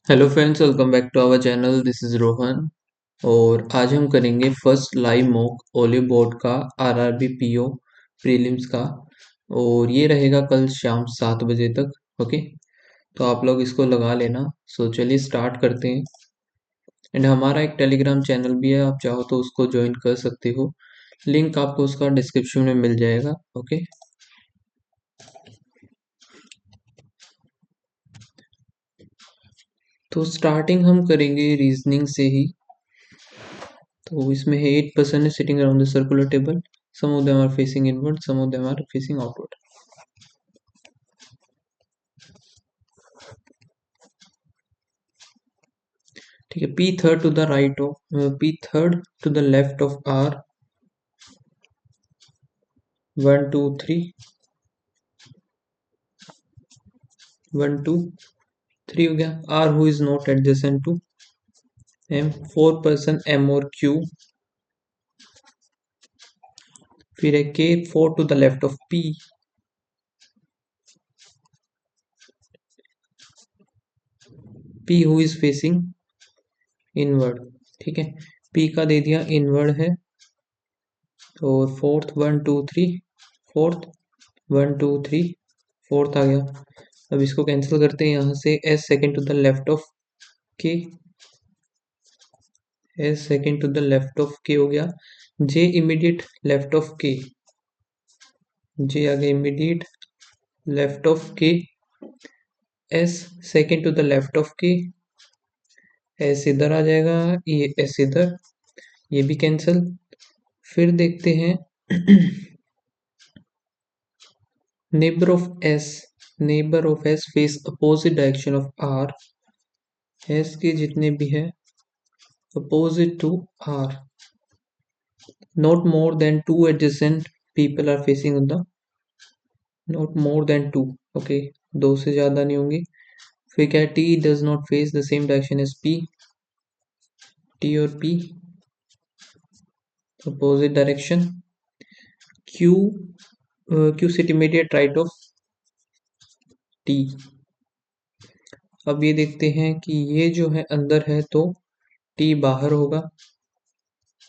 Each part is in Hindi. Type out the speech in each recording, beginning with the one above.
Hello friends, welcome back to our channel. This is Rohan. और आज हम करेंगे first live mock Oliveboard का आरआरबी पीओ प्रीलिम्स का। और ये रहेगा कल शाम 7 बजे तक। ओके, तो आप लोग इसको लगा लेना। सो चलिए स्टार्ट करते हैं। एंड हमारा एक टेलीग्राम चैनल भी है, आप चाहो तो उसको ज्वाइन कर सकते हो। लिंक आपको उसका डिस्क्रिप्शन में मिल जाएगा। ओके, तो स्टार्टिंग हम करेंगे रीजनिंग से ही। तो इसमें है 8% है sitting around the circular table. Some of them are facing inward, some of them are facing outward. ठीक है, P third to the right of P third to the left of R 1 2 3 1 2 3 हो गया। R who is not adjacent to M, 4% M और क्यू। फिर है K 4 to the left of P, P who is facing inward. ठीक है, पी का दे दिया इनवर्ड है। तो फोर्थ 1 2 3, फोर्थ 1 2 3, फोर्थ आ गया। अब इसको कैंसिल करते हैं यहाँ से। S second to the left of K, S second to the left of K हो गया। जे इमीडिएट लेफ्ट ऑफ के, जे आ गया immediate left of K. S second to the left of K, S इधर आ जाएगा, ये एस इधर, ये भी कैंसिल। फिर देखते हैं neighbour of S, neighbour of S face opposite direction of R. S के जितने भी है opposite to R, not more than two adjacent people are facing on the, not more than two। Okay, दो से ज्यादा नहीं होंगे। फिर क्या है, T does not face the same direction as P, T और P opposite direction. Q, Q sit immediate right of T. अब ये देखते हैं कि ये जो है अंदर है तो टी बाहर होगा।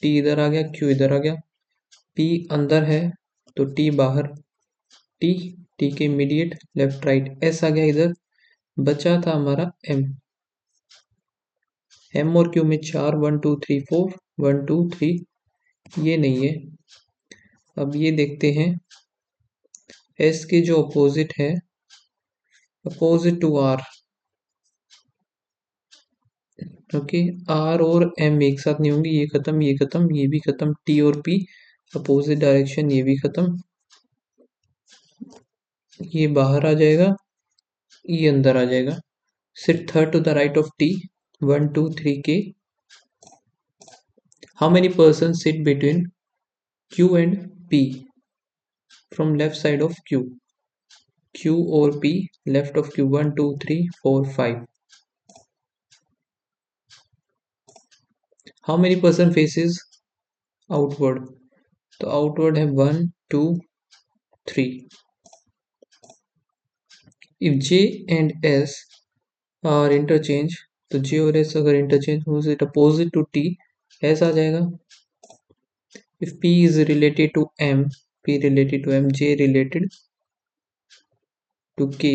टी इधर आ गया, क्यू इधर आ गया। पी अंदर है तो टी बाहर, टी, टी के इमीडिएट लेफ्ट राइट। एस आ गया इधर, बचा था हमारा एम। एम और क्यू में 4, 1 2 3 4, 1 2 3, ये नहीं है। अब ये देखते हैं एस के जो अपोजिट है, opposite to R. Okay, R और एम एक साथ नहीं होंगे, ये खत्म, ये खत्म, ये भी खत्म। टी और पी अपोजिट डायरेक्शन, ये भी खत्म। ये बाहर आ जाएगा, ये अंदर आ जाएगा। Sit third to the right of T, 1 2 3 के। How many person sit between Q and P from left side of Q, Q और P left of Q, 1 2 3 4 5। How many person faces outward, तो आउटवर्ड है 1 2 3। If J and S are interchange, तो जे और एस अगर इंटरचेंज हो it opposite to T, S आ जाएगा। If P is related to M, P related to M, J related to K,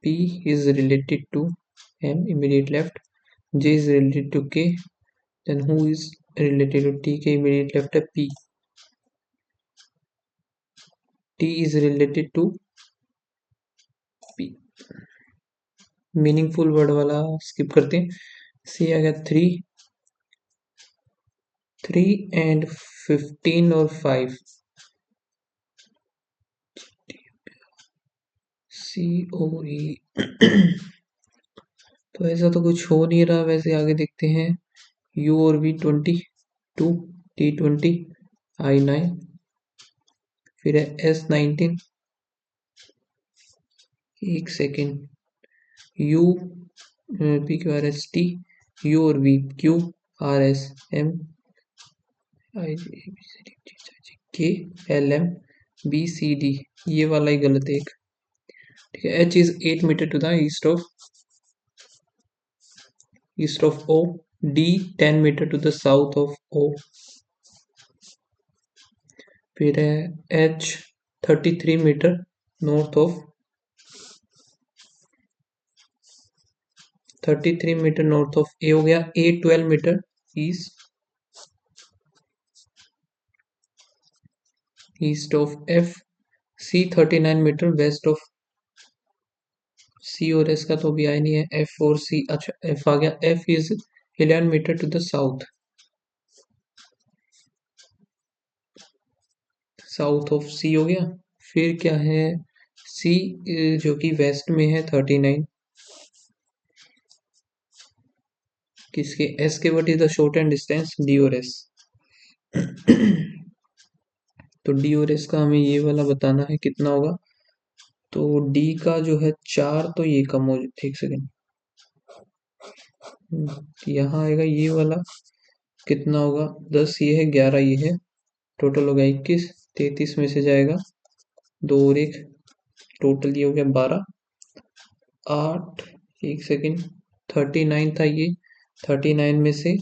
P is related to M, immediate left. J is related to K. Then who is related to T? K immediate left है P. T is related to P. Meaningful word वाला स्किप करते हैं। सी आ गया 3, 3 and 15 और 5। सी ओ ई तो ऐसा तो कुछ हो नहीं रहा। वैसे आगे देखते हैं। U और V 22, T 20, I 9। फिर है S 19, एक second. U P Q R S T, U और V Q R S M I J B C D K L M B C D, ये वाला ही गलत है एक। ठीक है, H is 8 metre to the east of east of O, D 10 meter to the south of O, फिर है H 33 metre north of 33 metre north of A हो गया, A 12 metre east of F, C 39 metre west of C और S का तो भी आया नहीं है, F और C, अच्छा F आ गया, F is 11 metre to the south of C हो गया। फिर क्या है, C जो कि वेस्ट में है 39, किसके, S के, what is the short and distance, D और S। तो D और S का हमें ये वाला बताना है कितना होगा, तो D का जो है 4, तो ये कम हो, एक सेकेंड, यहाँ आएगा ये वाला कितना होगा, 10 ये है, 11 ये है, टोटल होगा 21, 33 में से जाएगा 2 और 1, टोटल ये हो गया 12, 8, एक सेकेंड, 39 था ये, 39 में से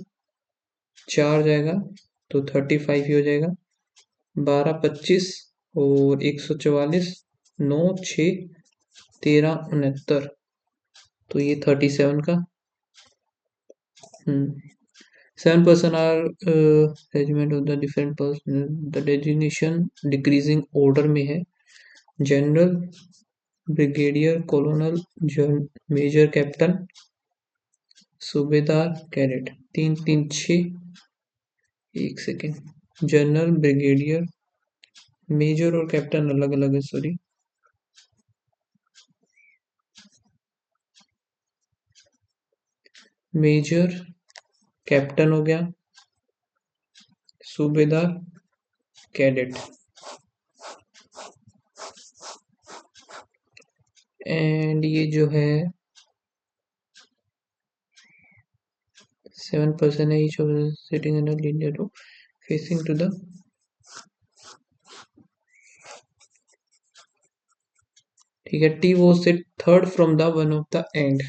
4 जाएगा तो 35 ही हो जाएगा, 12, 25 और 144, 9, 6, 13, 69, तो ये 37 का 7% are regiment of the different person, the designation decreasing order में है, general, brigadier, colonel, major, captain, subedar, cadet, 3, 3, 6, एक सेकेंड, जनरल, ब्रिगेडियर, मेजर और कैप्टन अलग अलग है, सॉरी, मेजर कैप्टन हो गया, सूबेदार कैडेट, एंड ये जो है 7% है, each of sitting in a linear row facing to the, ठीक है, T was sit third from the one of the end,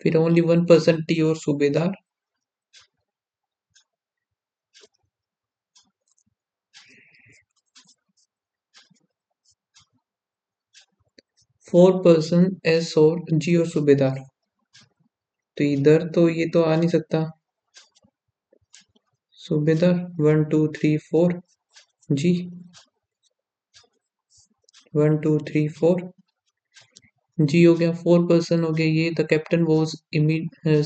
फिर ओनली 1% T और सूबेदार, फोर पर्सन एस और जी और सूबेदार, तो इधर तो ये तो आ नहीं सकता, सूबेदार 1 2 3 4, जी 1 2 3 4, जी हो गया, 4 पर्सन हो गया, ये the captain was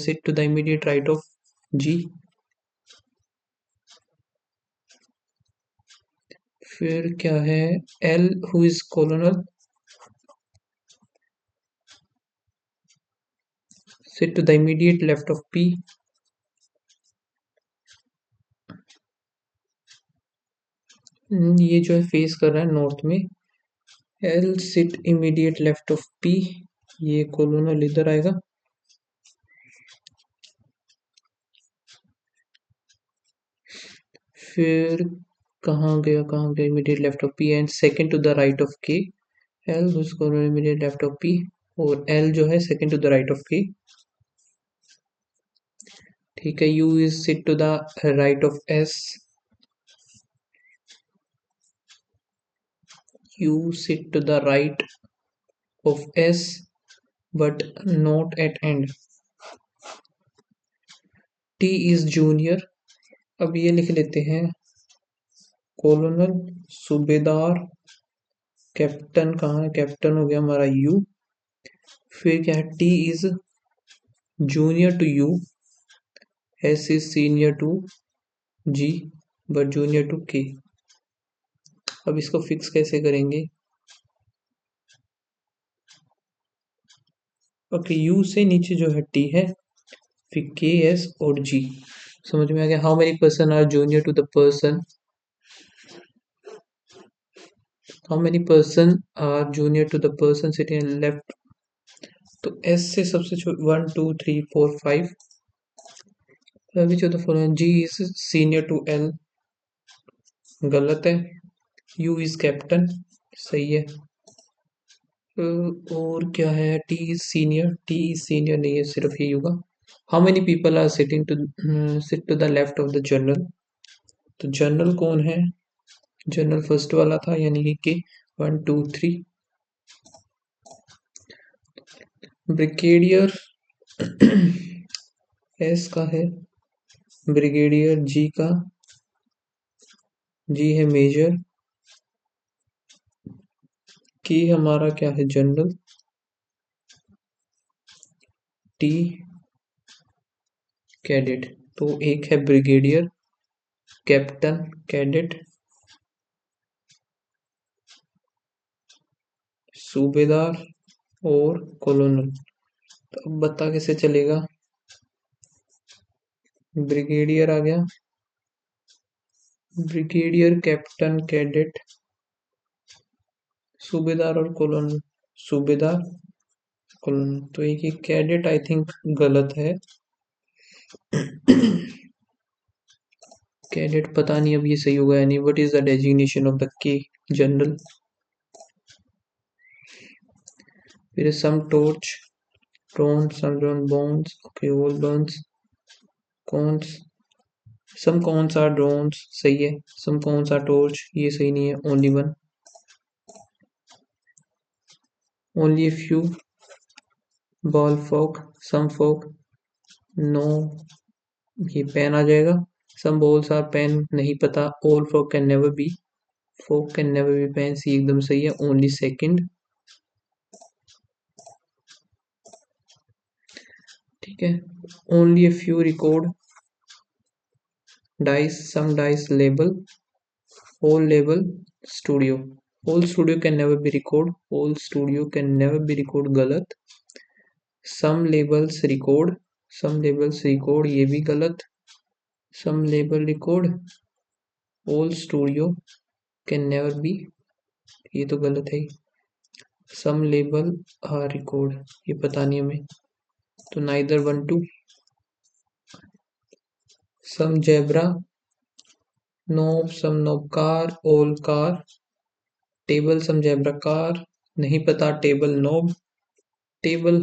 sit to the immediate right of G, फिर क्या है, L who is colonel sit to the immediate left of P, ये जो है फेस कर रहा है नॉर्थ में, L sit immediate left of P, ये कॉलोनल इधर आएगा, फिर कहाँ गया immediate left of P, and second to the right of K, L who is colonel immediate left of P, और L जो है second to the right of K, ठीक है, U is sit to the right of S, U sit to the right of S but not at end, T is junior, अब ये लिख लेते हैं, कॉलोनल, सूबेदार, कैप्टन कहाँ है, कैप्टन हो गया हमारा U, फिर क्या है, T is junior to U, S is senior to G but junior to K, अब इसको फिक्स कैसे करेंगे, ओके, U से नीचे जो है T है, फिर K, S और G, समझ में आ गया, how many person are junior to the person, how many person are junior to the person sitting left, तो S से सबसे छोटा 1 2 3 4 5, which of the following, G is senior to L, गलत है, U इज कैप्टन, सही है, और क्या है, टी सीनियर नहीं है, सिर्फ यही होगा। How many people are sit to the left of the general. तो जनरल कौन है, जनरल फर्स्ट वाला था, यानी कि 1 2 3। ब्रिगेडियर एस का है, ब्रिगेडियर जी है मेजर, की हमारा क्या है जनरल, टी कैडेट। तो एक है ब्रिगेडियर, कैप्टन, कैडेट, सूबेदार और कॉलोनल। तो अब बता कैसे चलेगा, ब्रिगेडियर आ गया, ब्रिगेडियर, कैप्टन, कैडेट, सूबेदार और कॉलोनल, सूबेदार, कॉलोनल। तो एक ही कैडेट आई थिंक गलत है। कैडेट पता नहीं अब ये सही होगा या नहीं। What is the designation of the K general. फिर some torch, drone, some drone, bones, okay, all burns, cons, some cons are drones, सही है। सम कॉन्स आर टॉर्च, ये सही नहीं है, only one. Only a few ball folk, some folk, no, ये पेन आ जाएगा। some balls are pen, नहीं पता। all folk can never be, folk can never be pens, ये एकदम सही है। only second, ठीक है। only a few record dice, some dice label, whole label, studio, whole studio can never be record, whole studio can never be record, गलत। some labels record, some labels record, ये भी गलत। some label record, whole studio can never be, ये तो गलत है। सम लेबल रिकॉर्ड, ये पता नहीं हमें, तो neither 1 2। Some zebra, knob, some knob car, all car, table, some zebra car, नहीं पता। टेबल नोब, टेबल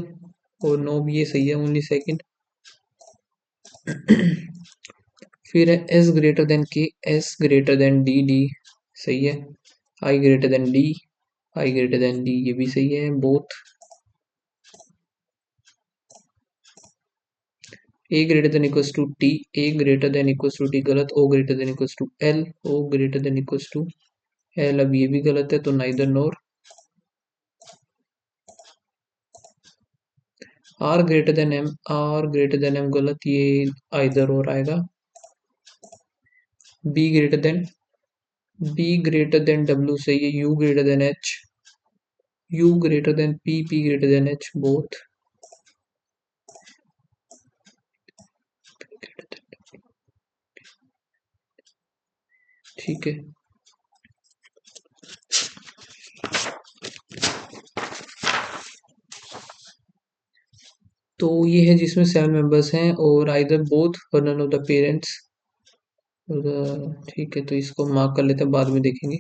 और नोब, ये सही है, ओनली सेकंड। फिर है S greater than K, S greater than D, D सही है। I greater than D, I greater than D, ये भी सही है both. A greater than equals to T, A greater than equals to T गलत। ओ greater than equals to L, O greater than equals to L, अब ये भी गलत है, तो neither nor. R greater than M, R greater than M गलत, ये आइदर और आएगा। B greater than, B greater than W सही है। U greater than H, U greater than P, P greater than H, both. ठीक है, तो ये है जिसमें 7 मेंबर्स हैं और आइदर बोथ और नन ऑफ द पेरेंट्स। ठीक है, तो इसको मार्क कर लेते हैं, बाद में देखेंगे।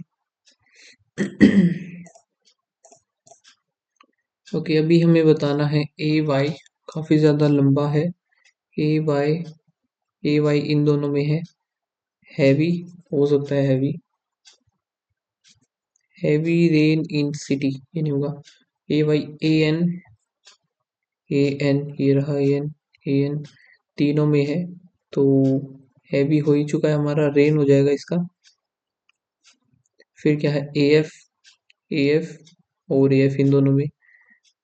ओके, अभी हमें बताना है ए वाई, काफी ज्यादा लंबा है। ए वाई, ए वाई इन दोनों में है। हैवी हो सकता है, हैवी, हैवी रेन इन सिटी, ये नहीं होगा। ए Y, A N, A N, ये रहा ए एन, ए एन तीनों में है, तो हैवी हो ही चुका है हमारा, रेन हो जाएगा इसका। फिर क्या है, ए एफ, ए एफ और ए एफ इन दोनों में।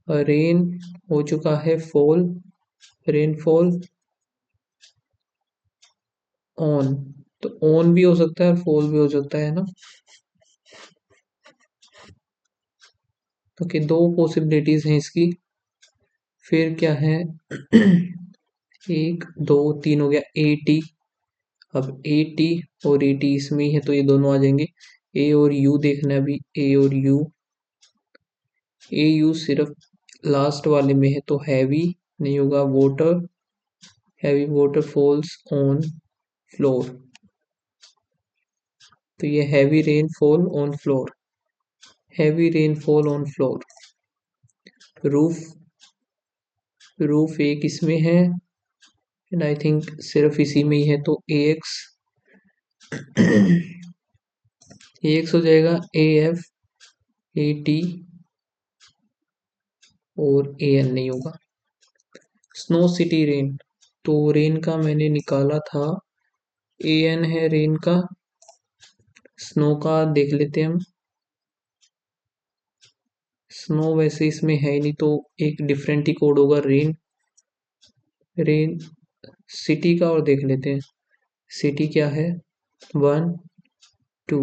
रेन हो चुका है, फॉल, रेनफॉल ऑन, तो ऑन भी हो सकता है और फॉल भी हो सकता है ना। ओके, दो पॉसिबिलिटीज हैं इसकी। फिर क्या है, एक दो तीन हो गया, ए टी। अब ए टी और ए टी इसमें ही है, तो ये दोनों आ जाएंगे। ए और यू देखना है अभी, ए और यू, ए यू सिर्फ लास्ट वाले में है, तो हैवी नहीं होगा। Water, heavy water falls on floor, तो ये heavy rain fall on floor, heavy rain fall on floor. Roof roof एक इसमें है एंड आई थिंक सिर्फ इसी में ही है, तो AX AX हो जाएगा AF AT और AN नहीं होगा। स्नो सिटी रेन, तो रेन का मैंने निकाला था, AN है रेन का। स्नो का देख लेते हैं हम। स्नो वैसे इसमें है ही नहीं, तो एक डिफरेंट ही कोड होगा रेन। रेन सिटी का और देख लेते हैं, सिटी क्या है 1 2।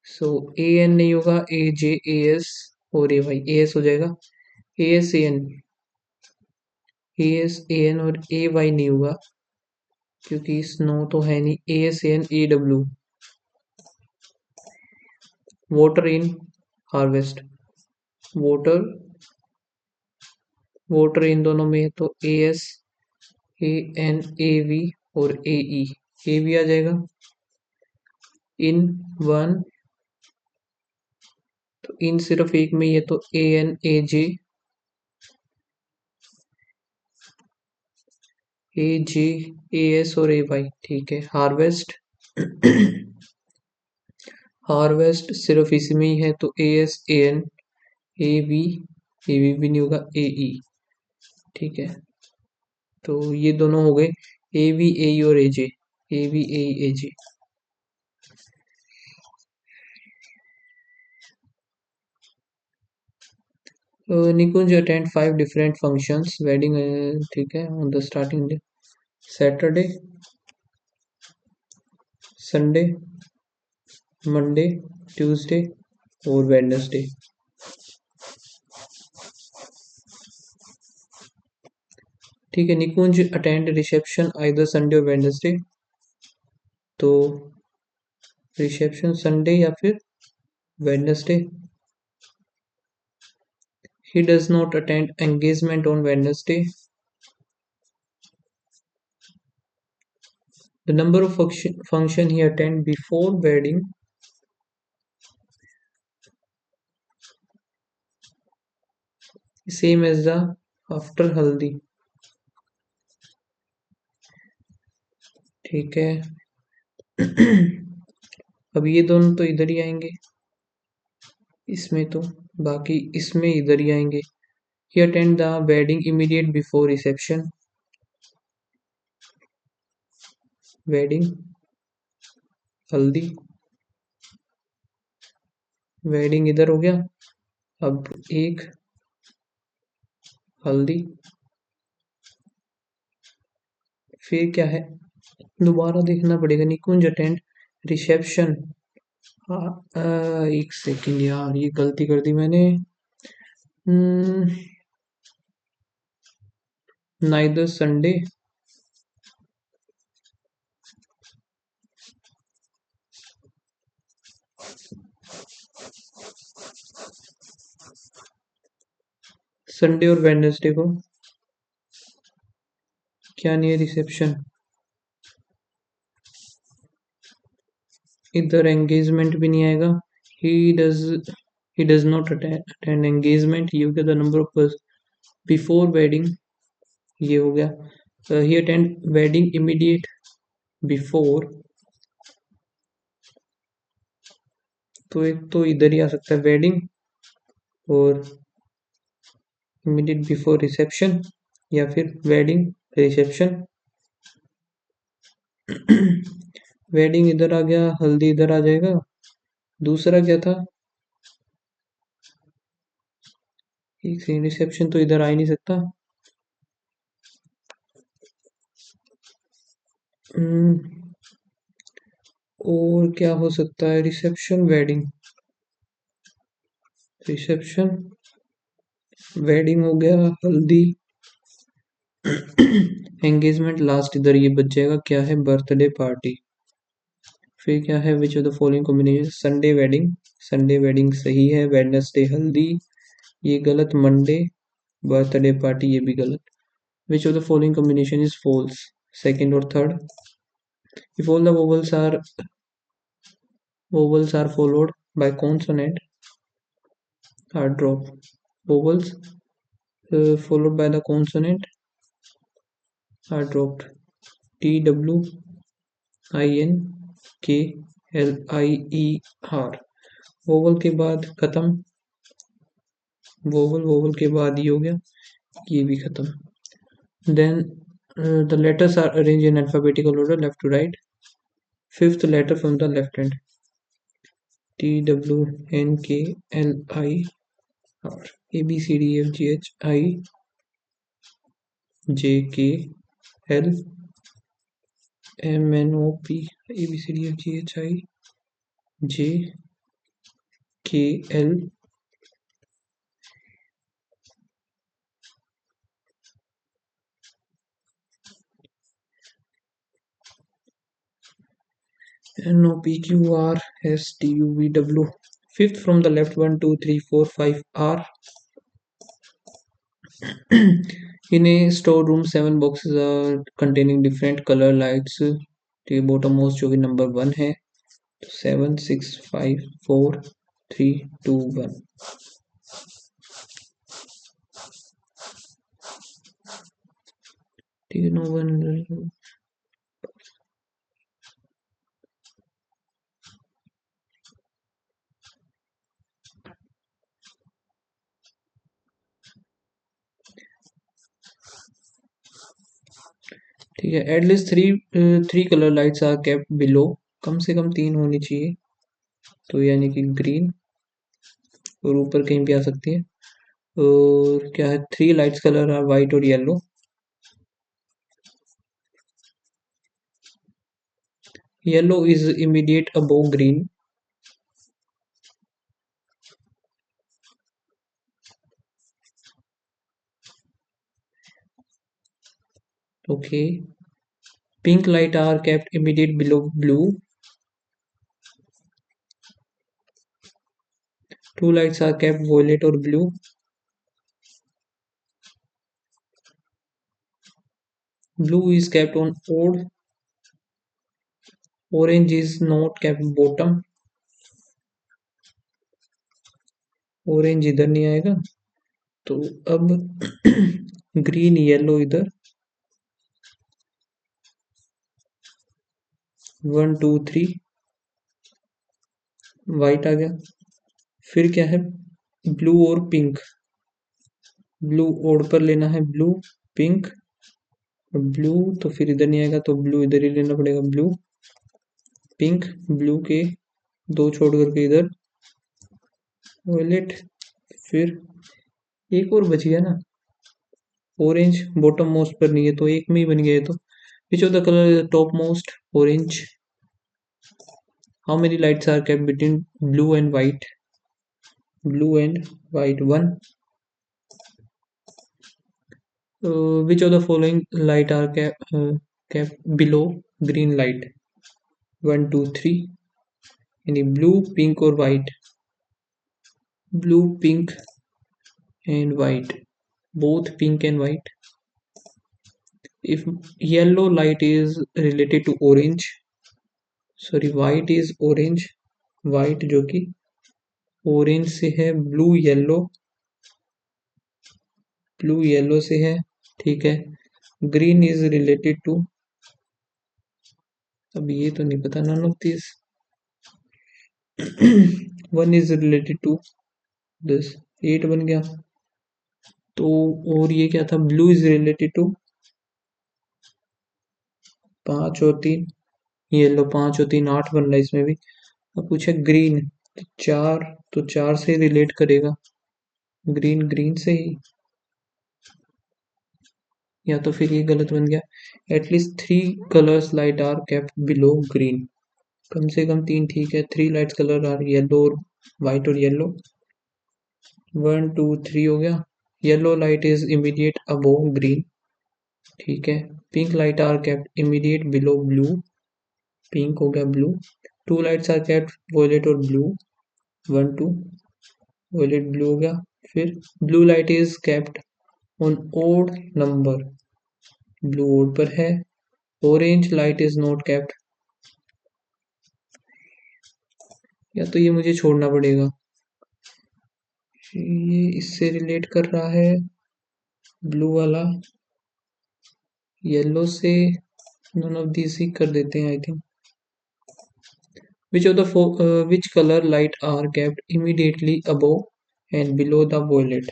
सो AN नहीं होगा, AJ AS और AY AS हो जाएगा। AS AN AS AN और AY नहीं होगा क्योंकि स्नो तो है नहीं। AS AN AW water in harvest, water water in दोनों में है, तो AS AN AV और AE AV आ जाएगा। इन 1, तो इन सिर्फ एक में ही है, तो AN AJ AJ AS और AY ठीक है। हार्वेस्ट हार्वेस्ट सिर्फ इसी में ही है, तो AS AN AV AV भी नहीं होगा, AE ठीक है। तो ये दोनों हो गए AV AE और AJ, AV AE AJ। निकुंज अटेंड 5 डिफरेंट फंक्शंस वेडिंग, ठीक है, on the starting day Saturday, Sunday, Monday, Tuesday और वेडनेसडे। ठीक है, निकुंज अटेंड रिसेप्शन आइदर संडे और वेडनेसडे, तो रिसेप्शन संडे या फिर Wednesday. He does not attend engagement on Wednesday. The number of function he attend before wedding same as the after haldi। ठीक है अब ये दोनों तो इधर ही आएंगे इसमें, तो बाकी इसमें इधर ही आएंगे। He attend the wedding immediate before reception, wedding हल्दी, वेडिंग इधर हो गया। अब एक हल्दी, फिर क्या है, दोबारा देखना पड़ेगा। निकुंज अटेंड रिसेप्शन, एक सेकंड यार, ये गलती कर दी मैंने। नाइदर संडे संडे और वेडनेसडे को क्या नहीं है, रिसेप्शन। इधर एंगेजमेंट भी नहीं आएगा। He does not attend engagement, ये हो गया। The number of before wedding, ये हो गया। ही अटेंड वेडिंग इमीडिएट बिफोर, तो एक तो इधर ही आ सकता है वेडिंग और इमीडिएट बिफोर रिसेप्शन, या फिर वेडिंग रिसेप्शन। वेडिंग इधर आ गया, हल्दी इधर आ जाएगा। दूसरा क्या था, एक रिसेप्शन तो इधर आ ही नहीं सकता। और क्या हो सकता है, रिसेप्शन वेडिंग, रिसेप्शन वेडिंग हो गया, हल्दी एंगेजमेंट लास्ट, इधर ये बच जाएगा। क्या है, बर्थडे पार्टी। फिर क्या है, विच of the following combination, Sunday wedding, Sunday wedding सही है। वेडनेसडे हल्दी, ये गलत। मंडे बर्थडे पार्टी, ये भी गलत। Which of the following combination is false, second और third. If all the vowels are followed by consonant are dropped, vowels followed by the consonant are dropped. T W I N K L I E R, vowel के बाद खत्म, वोवल के बाद ये हो गया, ये भी खत्म। Then the letters are arranged in alphabetical order left to right. Fifth letter from the left hand, T W N K L I R, A B C D F G H I J K L M N O P, A B C D F G H I J K L N O P Q R S T U V W. Fifth from the left, 1 2 3 4 5 R. In a storeroom, 7 boxes are containing different color lights. तो ये बॉटम मोस्ट जो कि नंबर 1 है, तो 7 6 5 4 3 2 1। ठीक है, नो वन। ठीक है, at least three colour lights are kept below, कम से कम 3 होनी चाहिए, तो यानी कि ग्रीन, और ऊपर कहीं भी आ सकती है। और क्या है, 3 लाइट्स कलर आर वाइट और yellow. Yellow is immediate above green. Okay, pink light are kept immediate below blue. 2 lights are kept violet or blue. Blue is kept on odd. Orange is not kept bottom. Orange इधर नहीं आएगा, तो अब ग्रीन येलो इधर, 1 2 3 वाइट आ गया। फिर क्या है, ब्लू और पिंक, ब्लू ओड पर लेना है, ब्लू पिंक ब्लू, तो फिर इधर नहीं आएगा, तो ब्लू इधर ही लेना पड़ेगा, ब्लू पिंक, ब्लू के 2 छोड़ करके इधर वॉयलेट, फिर एक और बच गया ना, ऑरेंज बॉटम मोस्ट पर नहीं है, तो एक में ही बन गया है। तो which of the colour top most, orange. How many lights are kept between blue and white, blue and white 1। Which of the following light are kept below green light, 1 2 3, यानी ब्लू पिंक और white, blue pink and white, both pink and white. If yellow light is related to orange, sorry white is orange, white जो कि orange से है, blue yellow से है, ठीक है। green is related to, अब ये तो नहीं पता, none of these। one is related to this, 8 बन गया। तो और ये क्या था, ब्लू इज रिलेटेड टू 5 और 3, येलो 5 और 3 8 बन रहा है इसमें भी। अब पूछा ग्रीन, तो 4, तो 4 से रिलेट करेगा, ग्रीन ग्रीन से ही, या तो फिर ये गलत बन गया। At least 3 colours light are kept below green, कम से कम 3 ठीक है। 3 लाइट्स कलर आर येलो और वाइट और येलो, 1 2 3 हो गया। Yellow light is immediate above green, ठीक है। Pink light are kept immediate below blue, pink हो गया blue. 2 lights are kept violet और ब्लू, 1 2, वॉयलेट ब्लू हो गया। फिर blue light is kept on odd number, blue odd पर है। Orange light is not kept, या तो ये मुझे छोड़ना पड़ेगा, ये इससे रिलेट कर रहा है ब्लू वाला, येलो से नन ऑफ दीज ही कर देते हैं I think. Which color light are kept immediately above and below the violet?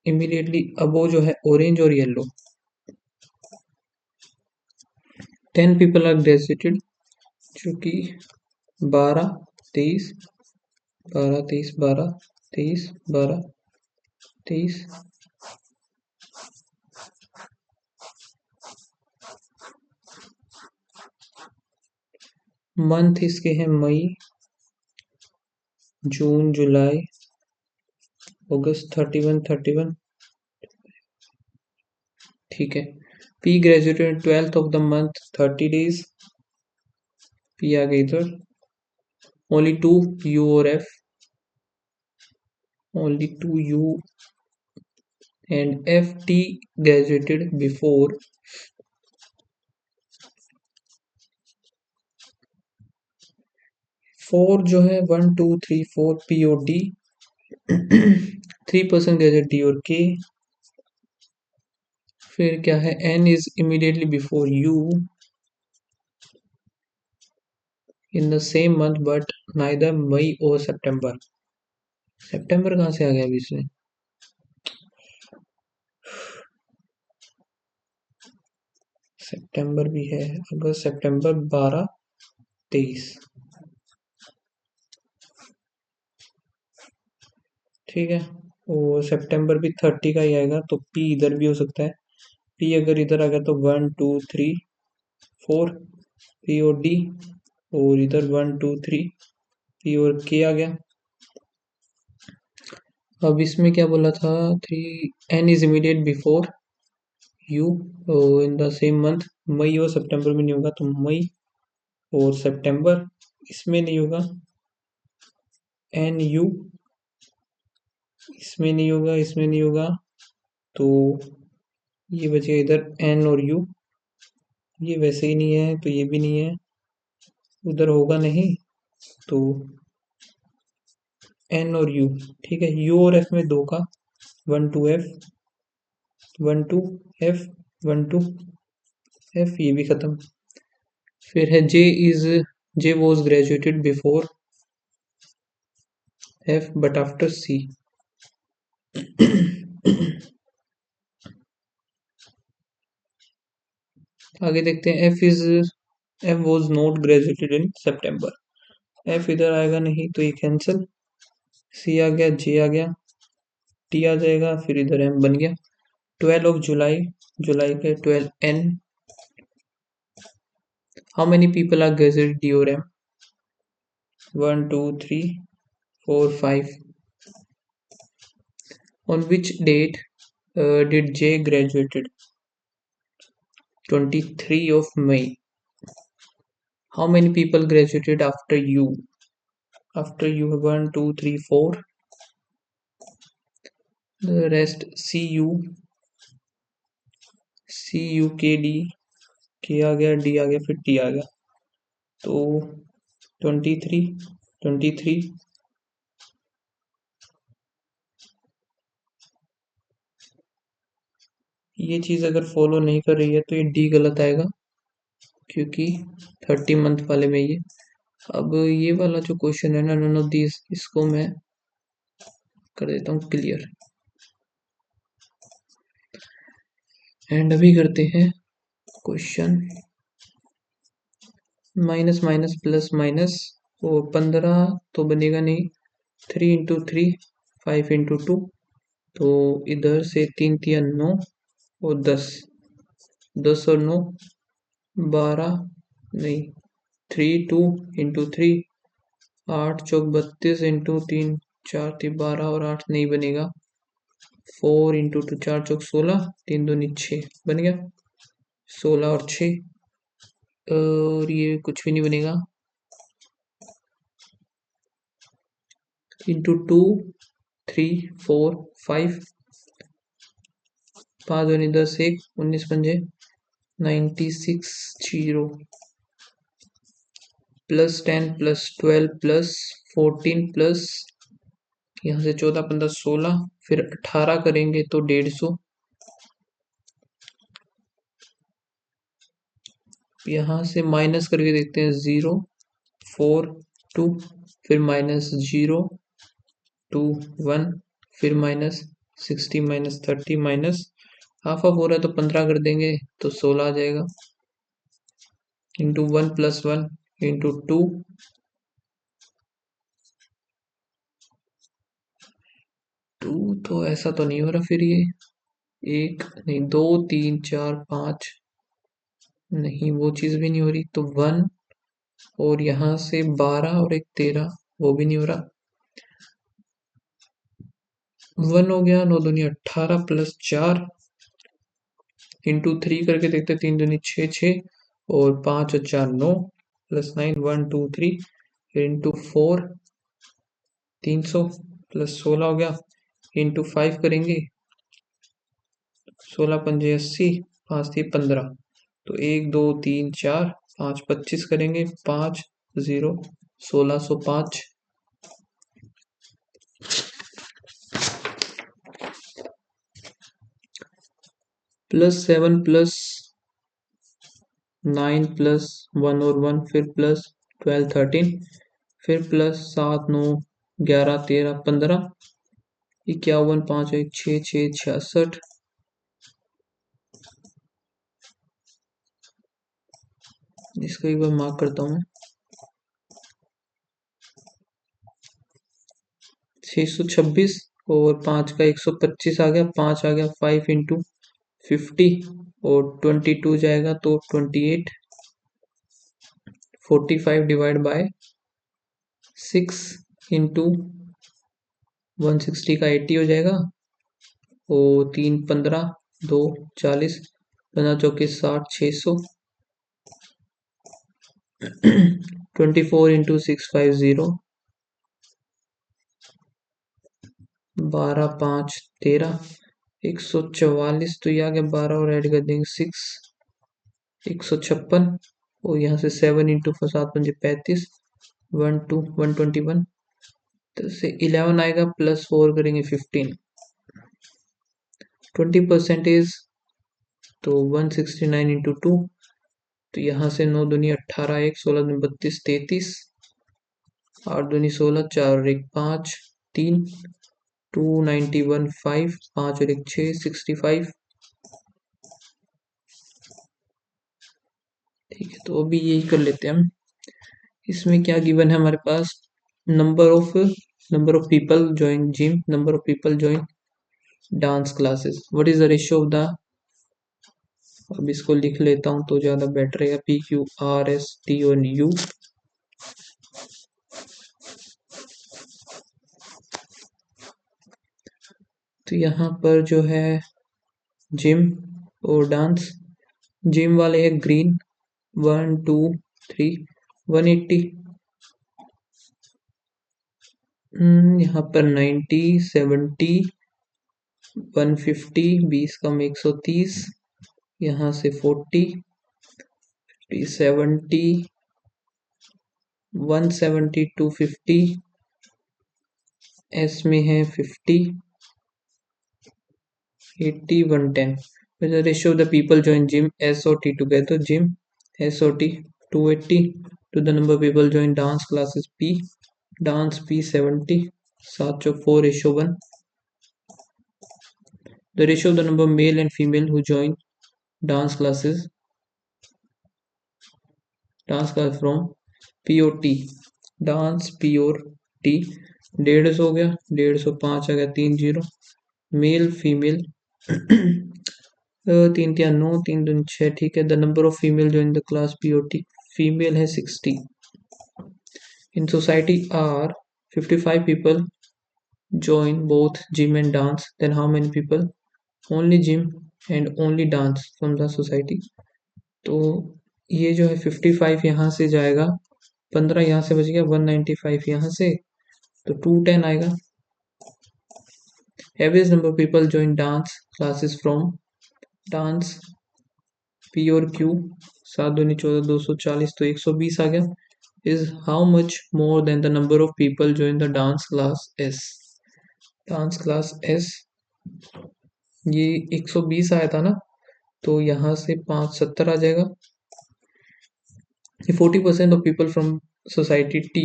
Immediately above जो है orange और yellow। 10 people are graduated, जो कि 12 23 12 23 12 23 12 23 मंथ इसके हैं मई, जून, जुलाई, अगस्त 31 ठीक है। P graduated 12th of the month 30 days, P आ गई इधर। ओनली 2 यू और F, only 2 U and FT graduated before 4 जो है 1 2 3 4 P और D 3% graduate D और K। फिर क्या है N is immediately before U in the same month but neither मई और सितंबर। सितंबर कहाँ से आ गया बीच में? सितंबर भी है, अगस्त सितंबर 12 23 ठीक है। और सितंबर भी 30 का ही आएगा तो P इधर भी हो सकता है। P अगर इधर आ गया तो 1 2 3 4 P और D, और इधर 1 2 3 P और K आ गया। अब इसमें क्या बोला था? 3 N is immediate before U in the same month. मई और सितंबर में नहीं होगा तो मई और सितंबर, इसमें नहीं होगा। N U इसमें नहीं होगा, इसमें नहीं होगा, तो ये बचेगा इधर N और U। ये वैसे ही नहीं है तो ये भी नहीं है, उधर होगा नहीं तो N और U ठीक है। U और F में 2 का 1 2 F 1 2 F 1 2 F, ये भी खत्म। फिर है J was graduated before F but after C आगे देखते हैं F was not graduated in September। F इधर आएगा नहीं तो ये कैंसिल। C आ गया, J आ गया, T आ जाएगा, फिर इधर M बन गया। 12 of जुलाई, जुलाई के 12 N। How many people are graduated D और M? 1 2 3 4 5। On which date did J graduated? 23 of May। How many people graduated after U? After U 1 2 3 4, the rest CU KD, K आ गया, D आ गया, फिर T आ गया, तो 23 ये चीज अगर फॉलो नहीं कर रही है तो ये D गलत आएगा क्योंकि 30 मंथ वाले में ये। अब ये वाला जो क्वेश्चन है ना, नन ऑफ दिस, इसको मैं कर देता हूँ क्लियर। एंड अभी करते हैं question minus minus plus minus, और 15 तो बनेगा नहीं, 3 इंटू 3 5 इंटू 2, तो इधर से 3 3 9 और 10, 10 और 9 12 नहीं, 3 2 इंटू 3 8 चौक 32 इंटू 3 4 3 12 और 8 नहीं बनेगा। 4 इंटू 2 4 चौक 16, 3 दूनी 6 बन गया। 16 और 6, और ये कुछ भी नहीं बनेगा। इंटू 2 3 4 5, 5 दूनी 10 1 19 पंजे 96 0 प्लस 10 प्लस 12 प्लस 14 प्लस यहाँ से 14 15 16, फिर 18 करेंगे तो 150, यहाँ से माइनस करके देखते हैं 0 4 2, फिर माइनस 0 2 1, फिर minus 60 minus 30 minus half of हो रहा है तो 15 कर देंगे तो 16 आ जाएगा, इंटू 1 प्लस 1 इंटू 2, 2 तो ऐसा तो नहीं हो रहा, फिर ये 1 नहीं 2 3 4 5 नहीं, वो चीज भी नहीं हो रही, तो 1 और यहाँ से 12 और एक 13, वो भी नहीं हो रहा, 1 हो गया, 9 दूनी 18 प्लस 4 इंटू 3 करके देखते, 3 दूनी 6 6 और 5 और 4 9 प्लस 9 1 2 3, फिर इंटू 4 300 प्लस 16 हो गया, इंटू 5 करेंगे, 16 पंजे 80, 5 थी 15, तो 1 2 3 4 5 25 करेंगे, 5 0 1605 प्लस 7 प्लस 9 प्लस 1 और 1, फिर प्लस 12 13, फिर प्लस 7 9 11 13 15, 51 5 1 6 6 66, इसको एक बार मार्क करता हूँ मैं, 626 और 5 का 125 आ गया, 5 आ गया, 5 इंटू 50 और 22 जाएगा तो 28, 45 डिवाइड बाय 6 इंटू 160 का 80 हो जाएगा, और 3 15 2 40, 15 चौके 60 600, 24 इंटू 650, 12 5 13, 144, तो ये आ गया 12 और ऐड कर देंगे 6, 156, और यहाँ से 7 इंटू 7 पंजे 35, 1 2 121, तो से 11 आएगा, प्लस 4 करेंगे 15, 20% तो 169 इंटू 2, तो यहाँ से 9 दूनी 18 1 16 दूनी 32 33, 8 दूनी 16 4 और 1 5 3, 291 5 5 और 1 6 65, ठीक है, तो अभी यही कर लेते हैं हम। इसमें क्या गिवन है हमारे पास, number of people join gym, number of people join dance classes, what is the ratio of the, अब इसको लिख लेता हूँ तो ज्यादा बेटर रहेगा, P Q R S T और यू, तो यहाँ पर जो है जिम और डांस, जिम वाले है ग्रीन 1 2 3 180, यहाँ पर 90 70 150, 20 कम 130, यहाँ से 40 70 170 250, एस में है 50 80 110, with the ratio of the people join gym S or T together, gym S or T 280 to the number of people join dance classes P, dance P 70, 7 4 ratio 1, the ratio of the number of male and female who join dance classes from P और T, डांस P और T 150 हो गया, 150 5 आ गया 3 0, मेल फीमेल 3 3 9 3 2 6, ठीक है, द नंबर ऑफ फीमेल जो इन द क्लास P और T, फीमेल है 60, in society are 55 people join both gym and dance, then how many people only gym and only dance from the society, तो ये जो है 55 यहाँ से जाएगा, 15 यहाँ से बच गया, 195 यहाँ से, तो 210 आएगा, average number of people join dance classes from dance P और Q, 7 दूनी 14 240, तो 120 आ गया, is how much more than the number of people join the dance class S, dance class S, ये 120 आया था ना, तो यहाँ से 570 आ जाएगा। 40% of people from society T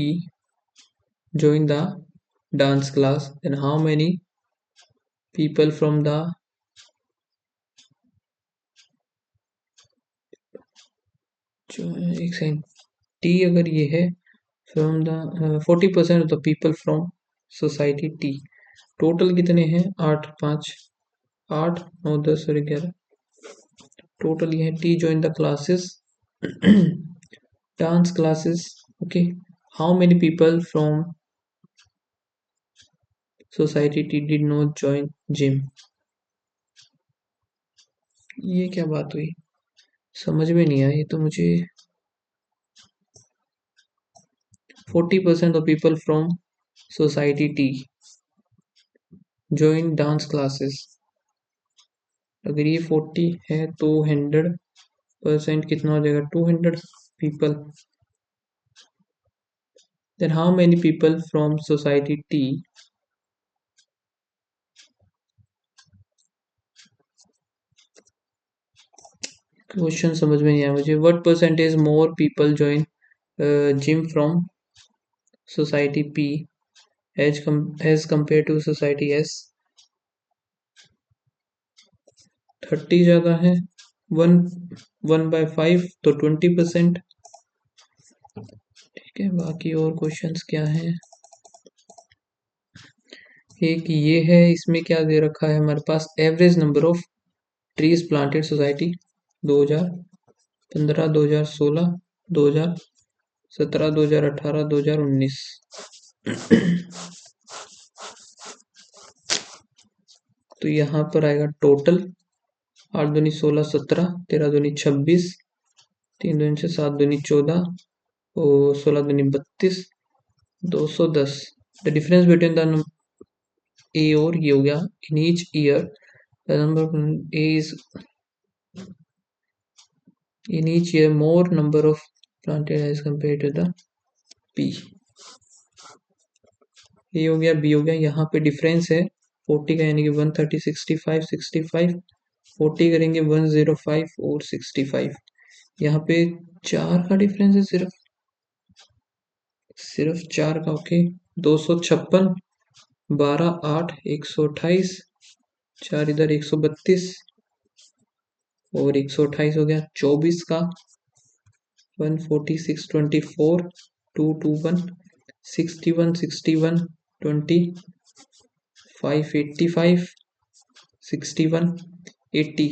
join the dance class, and how many people from the एक सेकंड, T अगर ये है from the 40% of the people from society T, total कितने हैं? 8 5 8 9 10 और 11, टोटल ये है T join the classes dance classes. Okay, how many people from society T did not join gym? ये क्या बात हुई, समझ में नहीं आया ये तो मुझे। 40% of people from society T join dance classes, अगर ये 40 है तो 100% कितना हो जाएगा? 200 people. Then how many people from society T question समझ में नहीं आया मुझे। What percentage more people join gym from society P as compared to society S? 30 ज़्यादा है, 1/5 तो 20%। ठीक है, बाकी और क्वेश्चंस क्या हैं? एक ये है, इसमें क्या दे रखा है हमारे पास? Average number of trees planted society 2015, 2016, 2017, 2018, 2019। तो यहाँ पर आएगा टोटल 8 दूनी 16, 17, 13 दूनी 26, 3 दूनी से 7 दूनी 14 और 16 दूनी 32, 210। द डिफरेंस बिटवीन द ए और ये हो गया in each year the number A is in each year more number of planted as compared to the P। ये हो गया, B हो गया। यहाँ पे डिफरेंस है 40 का, यानी कि 130, 65, 65, 40 करेंगे 105 और 65। यहाँ पे 4 का डिफरेंस है, सिर्फ 4 का। ओके, 256, 12, 8, 128, 4 इधर 132 और 128 हो गया। 24 का 146, 24, 221, 61, 61, 20, 585, 61, 80,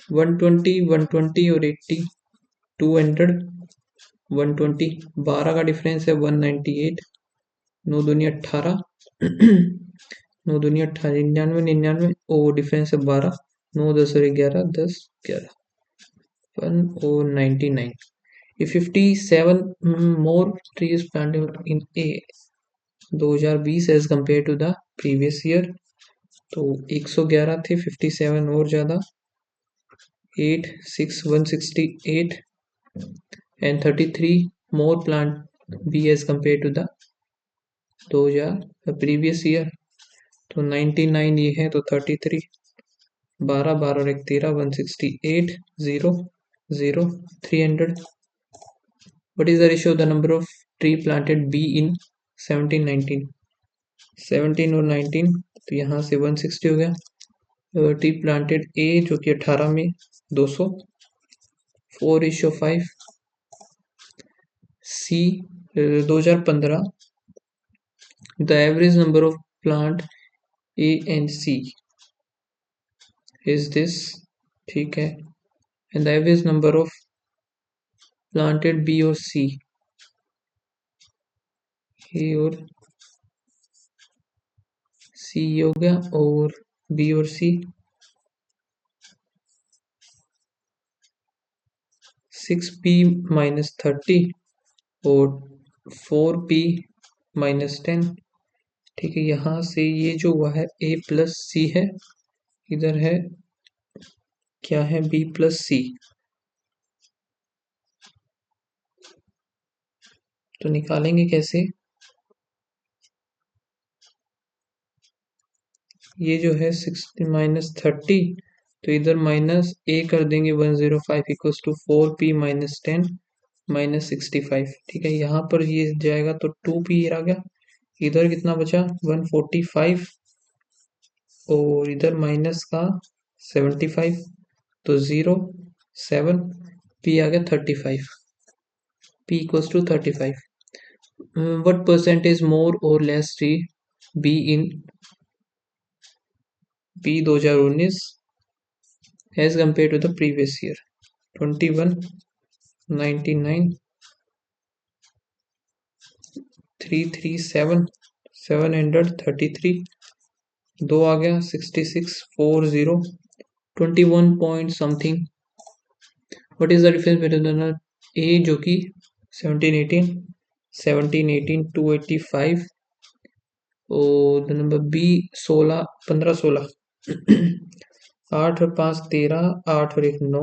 120, 120 और 80, 200, 120। 12 का डिफरेंस है 198, 9 दूनी 18, 9 दूनी 18, 99, 99 और डिफरेंस है 12, 9 10 और 11, 10 11, 1 और 99। If 57 more trees planted in A 2020 as compared to the previous year, तो 111 थे, 57 और ज़्यादा 8 6 168 and 33 more plant B as compared to the 2000 previous year, तो 99 ये है तो 33, 12 12 और 1 13, 168 0 0 300। What is the ratio of the number of tree planted B in 17 19? 17 और 19, तो यहाँ से 160 हो गया। ट्री प्लांटेड ए जो कि 18 में 200, 4:5। C 2015, the average number of plant A and C is this. ठीक है, and the average number of planted B और सी, ए और सी हो गया, और बी और सी 6p - 30 और 4p - 10। ठीक है, यहाँ से ये जो हुआ है a + c है, इधर है क्या है? b + c। तो निकालेंगे कैसे? ये जो है 60 माइनस 30, तो इधर माइनस ए कर देंगे 105 equals to 4p minus 10 minus 65। ठीक है, यहाँ पर ये जाएगा तो 2p आ गया। इधर कितना बचा 145 और इधर माइनस का 75, तो 0 7 p आ गया 35, p equals to 35। what percentage more or less t b in p 2019 as compared to the previous year? 21, 99, 337, 733, 2 आ गया 66, 40, 21 point something. What is the difference between A जो कि 1718, 1718 285 और नंबर बी 16 15 16 8 और 5 13, 8 और 1 9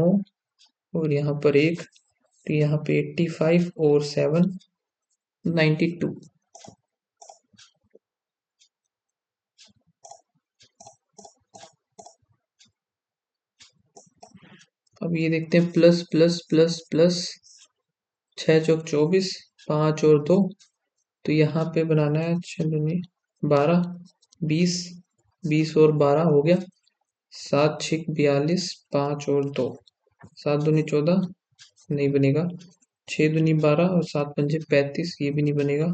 और यहाँ पर एक, तो यहाँ पे 85 और 7 92। अब ये देखते हैं प्लस प्लस प्लस प्लस 6 चौक 24, 5 और 2, तो यहाँ पे बनाना है 6 दूनी 12, 20, 20 और 12 हो गया 7 6 42, 5 और 2, 7 दूनी 14 नहीं बनेगा, 6 दूनी 12 और 7 पंजे 35, ये भी नहीं बनेगा।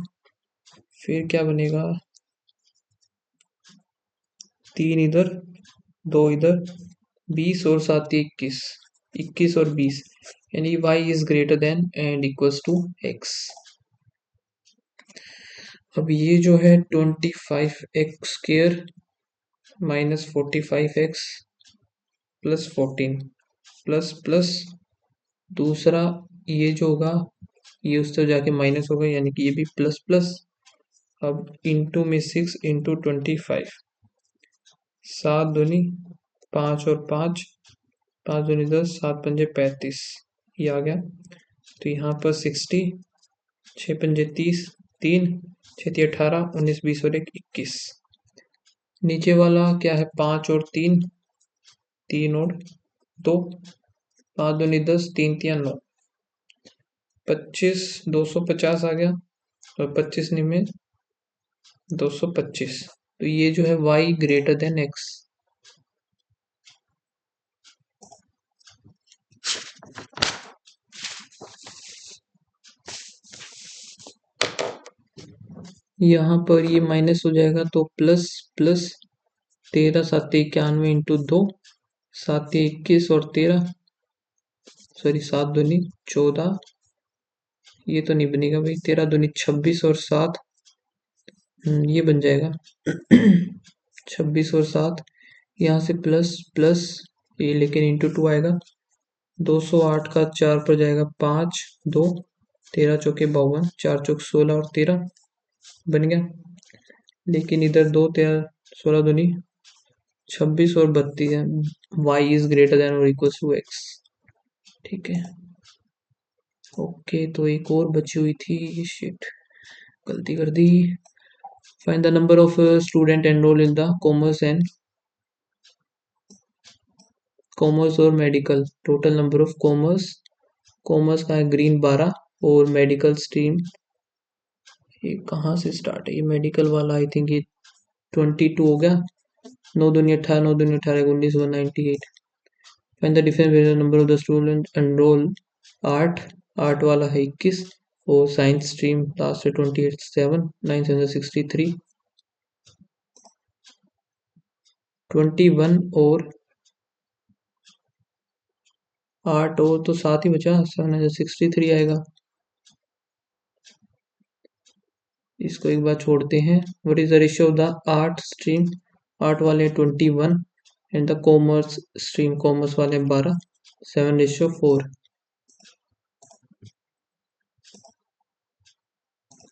फिर क्या बनेगा 3 इधर 2 इधर, 20 और 7 21, 21 और 20, यानी y is greater than and equals to x। अब ये जो है 25x square minus 45x plus 14 plus plus दूसरा ये जो होगा ये उस तरफ जाके माइनस होगा, यानी कि ये भी प्लस प्लस। अब इंटू में 6 इंटू 25, 7 दूनी 5 और 5, 5 दूनी 10, 7 पंजे 35, ये आ गया। तो यहाँ पर 60, 6 पंजे 30, 3 6 18 19 20 और 1 21। नीचे वाला क्या है 5 और 3, 3 और 2, 5 दूनी 10, 3 3 9, 25 250 आ गया और 25 में 225, तो ये जो है y ग्रेटर देन x। यहाँ पर ये माइनस हो जाएगा तो प्लस प्लस 13 7 91 इंटू 2, 7 21 और 13, सॉरी 7 दूनी 14, ये तो नहीं बनेगा भाई, 13 दूनी 26 और 7, ये बन जाएगा 26 और 7, यहाँ से प्लस प्लस ये लेकिन इंटू 2 आएगा, 208 का 4 पर जाएगा 5 2, 13 चौके 52, 4 चौक 16 और 13 बन गया। लेकिन इधर 2 13 16 दूनी 26 और 32 है, y इज ग्रेटर देन और इक्वल टू x। ठीक है, ओके, तो एक और बची हुई थी, शिट गलती कर दी। Find the number of student enrol in the commerce और medical. Total number of commerce का है ग्रीन 12 और मेडिकल स्ट्रीम ये कहाँ से स्टार्ट है, ये मेडिकल वाला आई थिंक ये 22 हो गया, 9 दूनी 18, 9 दूनी 18 19 198। Find the difference between number of the student enrol art वाला है 21 और साइंस स्ट्रीम लास्ट है 28 7 963, 21 और 8 और तो साथ ही बचा 763 आएगा। इसको एक बार छोड़ते हैं। What is the ratio of the art stream, art वाले 21 and the commerce stream commerce वाले 12, 7:4।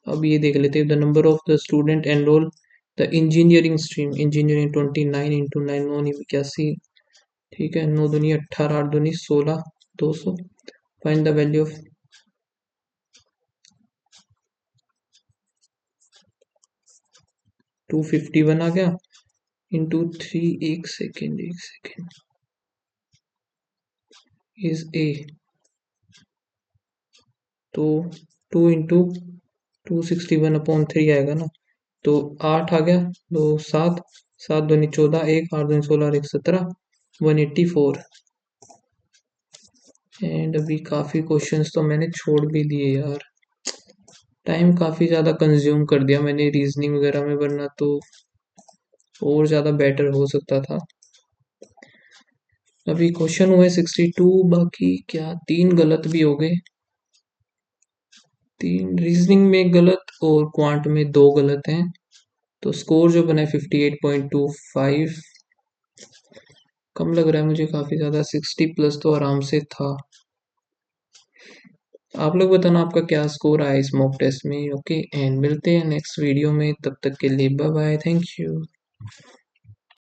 अब ये देख लेते हैं the number of the student enrol the engineering stream, engineering 29 into 9 9 81। ठीक है, 9 दूनी 18, 8 दूनी 16, 200। फाइंड द वैल्यू ऑफ 251 आ गया इंटू 3, एक सेकेंड इज ए, तो 2 इंटू 261/3 आएगा ना। तो 8 आ गया, 2 7, 7 दूनी 14, 1 8 दूनी 16 और 1 17, 184। एंड अभी काफ़ी क्वेश्चंस तो मैंने छोड़ भी दिए यार, टाइम काफ़ी ज़्यादा कंज्यूम कर दिया मैंने रीजनिंग वगैरह में, वरना तो और ज़्यादा बेटर हो सकता था। अभी क्वेश्चन हुए 62, बाकी क्या 3 गलत भी हो गए, 3 रीजनिंग में गलत और क्वांट में 2 गलत हैं। तो स्कोर जो बना है 58.25, कम लग रहा है मुझे काफ़ी ज़्यादा, 60 प्लस तो आराम से था। आप लोग बताना आपका क्या स्कोर आया इस मॉक टेस्ट में। ओके, एंड मिलते हैं नेक्स्ट वीडियो में, तब तक के लिए बाय बाय, थैंक यू।